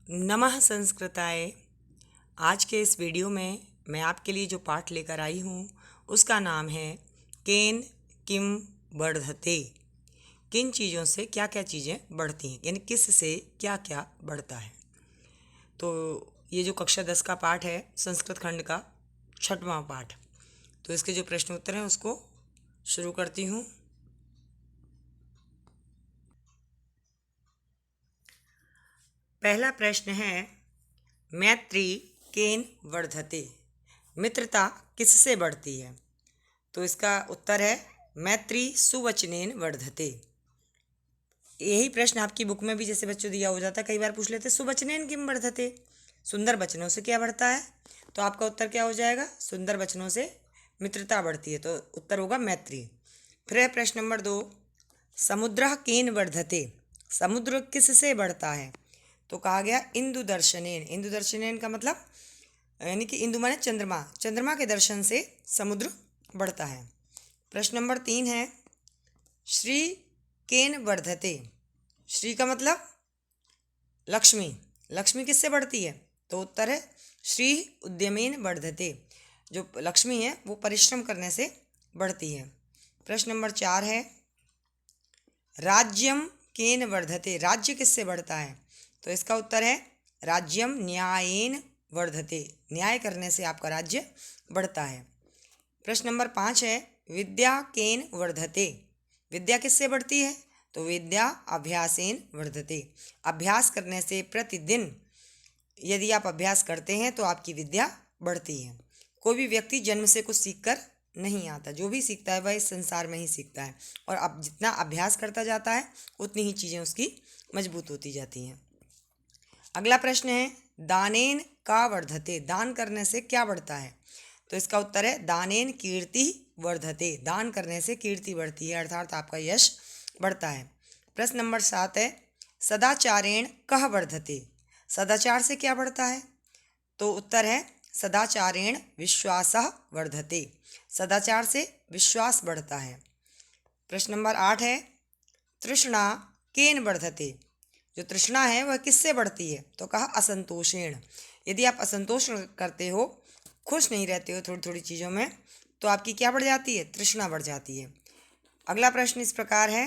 नमः संस्कृताय। आज के इस वीडियो में मैं आपके लिए जो पाठ लेकर आई हूँ उसका नाम है केन किम बढ़ते। किन चीज़ों से क्या क्या चीज़ें बढ़ती हैं, यानी किस से क्या क्या बढ़ता है। तो ये जो कक्षा 10 का पाठ है, संस्कृत खंड का 6वां पाठ, तो इसके जो प्रश्न उत्तर हैं उसको शुरू करती हूँ। पहला प्रश्न है, मैत्री केन वर्धते। मित्रता किससे बढ़ती है? तो इसका उत्तर है मैत्री सुवचनेन वर्धते। यही प्रश्न आपकी बुक में भी जैसे बच्चों दिया हो जाता है, कई बार पूछ लेते सुवचनेन किम वर्धते, सुंदर वचनों से क्या बढ़ता है। तो आपका उत्तर क्या हो जाएगा? सुंदर वचनों से मित्रता बढ़ती है, तो उत्तर होगा मैत्री। फिर है प्रश्न नंबर 2, समुद्र केन वर्धते। समुद्र किससे बढ़ता है? तो कहा गया इंदु दर्शनेन। इंदु दर्शनेन का मतलब यानी कि इंदु माने चंद्रमा, चंद्रमा के दर्शन से समुद्र बढ़ता है। प्रश्न नंबर 3 है, श्री केन वर्धते। श्री का मतलब लक्ष्मी, लक्ष्मी किससे बढ़ती है? तो उत्तर है श्री उद्यमेन वर्धते। जो लक्ष्मी है वो परिश्रम करने से बढ़ती है। प्रश्न नंबर 4 है, राज्यम केन वर्धते। राज्य किससे बढ़ता है? तो इसका उत्तर है राज्यम न्यायेन वर्धते। न्याय करने से आपका राज्य बढ़ता है। प्रश्न नंबर 5 है, विद्या केन वर्धते। विद्या किससे बढ़ती है? तो विद्या अभ्यासेन वर्धते। अभ्यास करने से प्रतिदिन यदि आप अभ्यास करते हैं तो आपकी विद्या बढ़ती है। कोई भी व्यक्ति जन्म से कुछ सीख कर नहीं आता, जो भी सीखता है वह इस संसार में ही सीखता है, और अब जितना अभ्यास करता जाता है उतनी ही चीज़ें उसकी मजबूत होती जाती हैं। अगला प्रश्न है, दानेन का वर्धते। दान करने से क्या बढ़ता है? तो इसका उत्तर है दानेन कीर्ति वर्धते। दान करने से कीर्ति बढ़ती है, अर्थात आपका यश बढ़ता है। प्रश्न नंबर 7 है, सदाचारेण कह वर्धते। सदाचार से क्या बढ़ता है? तो उत्तर है सदाचारेण विश्वासः वर्धते। सदाचार से विश्वास बढ़ता है। प्रश्न नंबर 8 है, तृष्णा केन वर्धते। जो तृष्णा है वह किससे बढ़ती है? तो कहा असंतोषेण। यदि आप असंतोष करते हो, खुश नहीं रहते हो थोड़ी थोड़ी चीज़ों में, तो आपकी क्या बढ़ जाती है? तृष्णा बढ़ जाती है। अगला प्रश्न इस प्रकार है,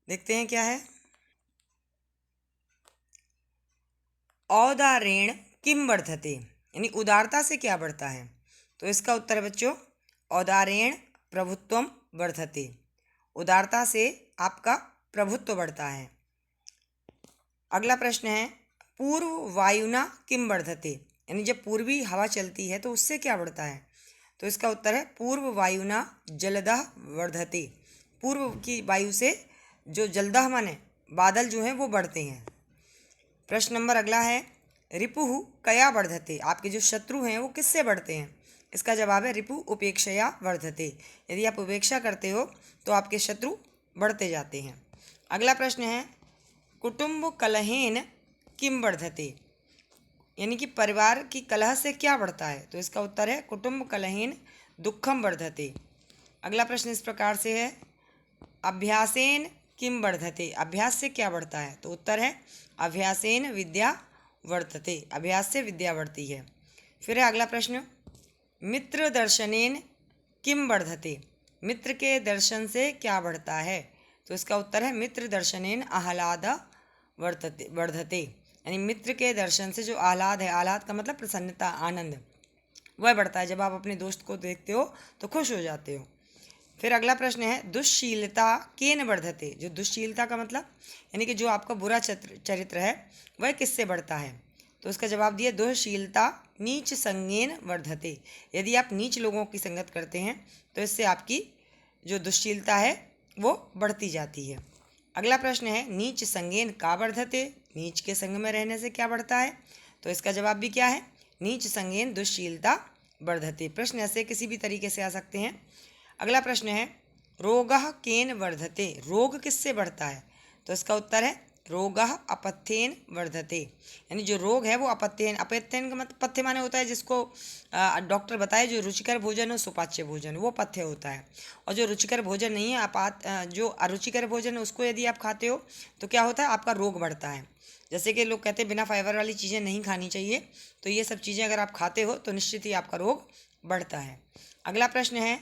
देखते हैं क्या है। औदारेण किम वर्धते, यानी उदारता से क्या बढ़ता है? तो इसका उत्तर है बच्चों औदारेण प्रभुत्वम वर्धते। उदारता से आपका प्रभुत्व बढ़ता है। अगला प्रश्न है, पूर्व वायुना किम वर्धते। यानी जब पूर्वी हवा चलती है तो उससे क्या बढ़ता है? तो इसका उत्तर है पूर्व वायुना जलदः वर्धते। पूर्व की वायु से जो जलदः माने बादल जो हैं वो बढ़ते हैं। प्रश्न नंबर अगला है, रिपुहु कया वर्धते। आपके जो शत्रु हैं वो किससे बढ़ते हैं? इसका जवाब है रिपु उपेक्षया वर्धते। यदि आप उपेक्षा करते हो तो आपके शत्रु बढ़ते जाते हैं। अगला प्रश्न है, कुटुंब कलहेन किम वर्धते। यानी कि परिवार की कलह से क्या बढ़ता है? तो इसका उत्तर है कुटुंब कलहेन दुखम वर्धते। अगला प्रश्न इस प्रकार से है, अभ्यासेन किम वर्धते। अभ्यास से क्या बढ़ता है? तो उत्तर है अभ्यासेन विद्या वर्धते। अभ्यास से विद्या बढ़ती है। फिर है अगला प्रश्न, मित्र दर्शनेन किम वर्धते। मित्र के दर्शन से क्या बढ़ता है? तो इसका उत्तर है मित्र दर्शनेन आह्लाद वर्धते। यानी मित्र के दर्शन से जो आह्लाद है, आह्लाद का मतलब प्रसन्नता, आनंद, वह बढ़ता है। जब आप अपने दोस्त को देखते हो तो खुश हो जाते हो। फिर अगला प्रश्न है, दुश्शीलता केन वर्धते। जो दुश्शीलता का मतलब यानी कि जो आपका बुरा चरित्र है वह किससे बढ़ता है? तो उसका जवाब दिया दुश्शीलता नीच संगेन वर्धते। यदि आप नीच लोगों की संगत करते हैं तो इससे आपकी जो दुश्शीलता है वो बढ़ती जाती है। अगला प्रश्न है, नीच संगेन का वर्धते। नीच के संग में रहने से क्या बढ़ता है? तो इसका जवाब भी क्या है? नीच संगेन दुश्शीलता वर्धते। प्रश्न ऐसे किसी भी तरीके से आ सकते हैं। अगला प्रश्न है, रोगः केन वर्धते। रोग किससे बढ़ता है? तो इसका उत्तर है रोगः अपथ्येन वर्धते। यानी जो रोग है वो अपथ्येन, अपथ्येन का मतलब पथ्य माने होता है जिसको डॉक्टर बताए जो रुचिकर भोजन हो सुपाच्य भोजन वो पथ्य होता है। और जो रुचिकर भोजन नहीं है जो अरुचिकर भोजन है उसको यदि आप खाते हो तो क्या होता है, आपका रोग बढ़ता है। जैसे कि लोग कहते हैं बिना फाइबर वाली चीज़ें नहीं खानी चाहिए, तो ये सब चीज़ें अगर आप खाते हो तो निश्चित ही आपका रोग बढ़ता है। अगला प्रश्न है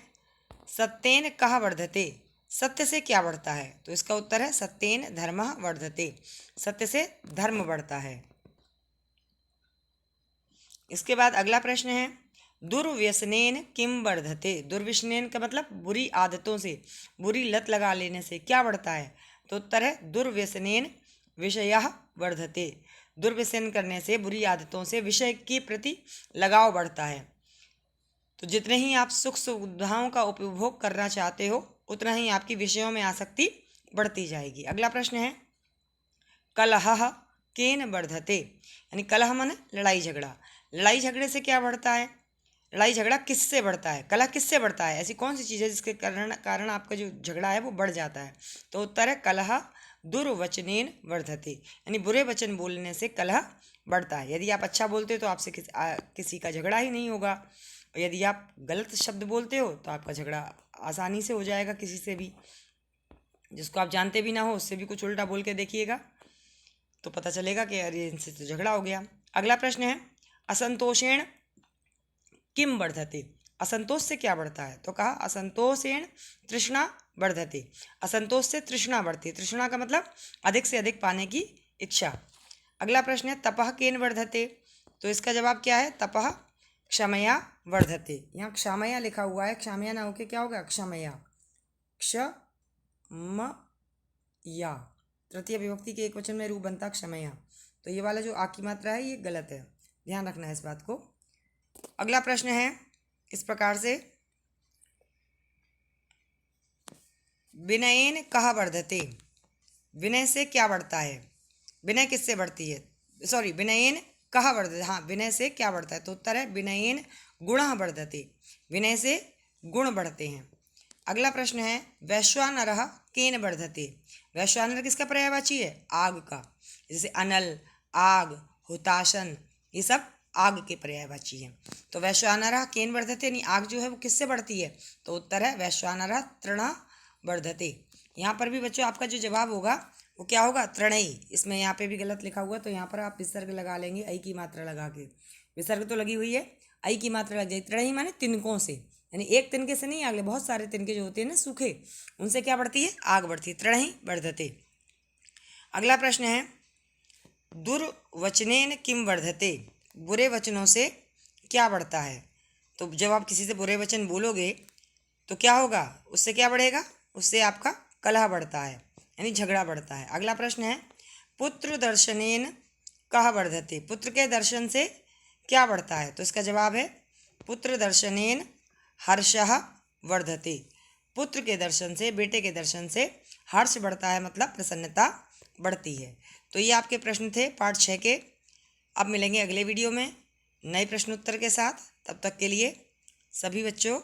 सत्येन कः वर्धते। सत्य से क्या बढ़ता है? तो इसका उत्तर है सत्येन धर्मः वर्धते। सत्य से धर्म बढ़ता है। इसके बाद अगला प्रश्न है दुर्व्यसनेन किम वर्धते। दुर्व्यसनेन का मतलब बुरी आदतों से, बुरी लत लगा लेने से क्या बढ़ता है? तो उत्तर है दुर्व्यसनेन विषयः वर्धते। दुर्व्यसन करने से, बुरी आदतों से विषय के प्रति लगाव बढ़ता है। तो जितने ही आप सुख सुविधाओं का उपभोग करना चाहते हो उतना ही आपकी विषयों में आसक्ति बढ़ती जाएगी। अगला प्रश्न है कलहः केन वर्धते। यानी कलह माने लड़ाई झगड़ा। लड़ाई झगड़े से क्या बढ़ता है? लड़ाई झगड़ा किससे बढ़ता है? कलह किससे बढ़ता है? ऐसी कौन सी चीज़ है जिसके कारण आपका जो झगड़ा है वो बढ़ जाता है? तो उत्तर है कलह दुर्वचनेन वर्धते। यानी बुरे वचन बोलने से कलह बढ़ता है। यदि आप अच्छा बोलते हो तो आपसे किसी का झगड़ा ही नहीं होगा, और यदि आप गलत शब्द बोलते हो तो आपका झगड़ा आसानी से हो जाएगा किसी से भी, जिसको आप जानते भी ना हो उससे भी कुछ उल्टा बोल के देखिएगा तो पता चलेगा कि अरे इनसे तो झगड़ा हो गया। अगला प्रश्न है असंतोषेण किम वर्धते। असंतोष से क्या बढ़ता है? तो कहा असंतोषेण तृष्णा वर्धते। असंतोष से तृष्णा बढ़ती। तृष्णा का मतलब अधिक से अधिक पाने की इच्छा। अगला प्रश्न है तपः केन वर्धते। तो इसका जवाब क्या है? तपः क्षमया वर्धते। यहाँ क्षमया लिखा हुआ है, क्षमया ना होके क्या होगा? क्षमया। क्षमया तृतीय विभक्ति के एक वचन में रूप बनता क्षमया। तो ये वाला जो आ की मात्रा है ये गलत है, ध्यान रखना है इस बात को। अगला प्रश्न है इस प्रकार से विनयेन कः वर्धते। विनय से क्या बढ़ता है? विनय किससे बढ़ती है? सॉरी, विनयेन कः वर्धते। हाँ, विनय से क्या बढ़ता है? तो उत्तर है विनयेन गुणः वर्धते। विनय से गुण बढ़ते हैं। अगला प्रश्न है वैश्वानरः केन वर्धते। वैश्वानर किसका पर्यायवाची है? आग का। जैसे अनल, आग, हुताशन, ये सब आग के पर्यायवाची हैं। तो वैश्वानरः केन वर्धते यानी आग जो है वो किससे बढ़ती है? तो उत्तर है वैश्वानरः तृणः वर्धते। यहाँ पर भी बच्चों आपका जो जवाब होगा वो क्या होगा? तृणई। इसमें यहाँ पे भी गलत लिखा हुआ है तो यहाँ पर आप विसर्ग लगा लेंगे, ऐ की मात्रा लगा के। विसर्ग तो लगी हुई है, ऐ की मात्रा लग जाएगी। तृणई माने तिनकों से, यानी एक तिनके से नहीं, अगले बहुत सारे तिनके जो होते हैं ना सूखे, उनसे क्या बढ़ती है? आग बढ़ती है। तृणहि वर्धते। अगला प्रश्न है दुर्वचनेन किम वर्धते। बुरे वचनों से क्या बढ़ता है? तो जब आप किसी से बुरे वचन बोलोगे तो क्या होगा? उससे क्या बढ़ेगा? उससे आपका कलह बढ़ता है, यानी झगड़ा बढ़ता है। अगला प्रश्न है पुत्र दर्शनेन कः वर्धते। पुत्र के दर्शन से क्या बढ़ता है? तो इसका जवाब है पुत्र दर्शनेन हर्षः वर्धते। पुत्र के दर्शन से, बेटे के दर्शन से हर्ष बढ़ता है, मतलब प्रसन्नता बढ़ती है। तो ये आपके प्रश्न थे पार्ट 6 के। अब मिलेंगे अगले वीडियो में नए प्रश्नोत्तर के साथ। तब तक के लिए सभी बच्चों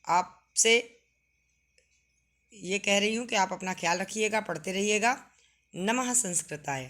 आपसे ये कह रही हूँ कि आप अपना ख्याल रखिएगा, पढ़ते रहिएगा। नमः संस्कृताय।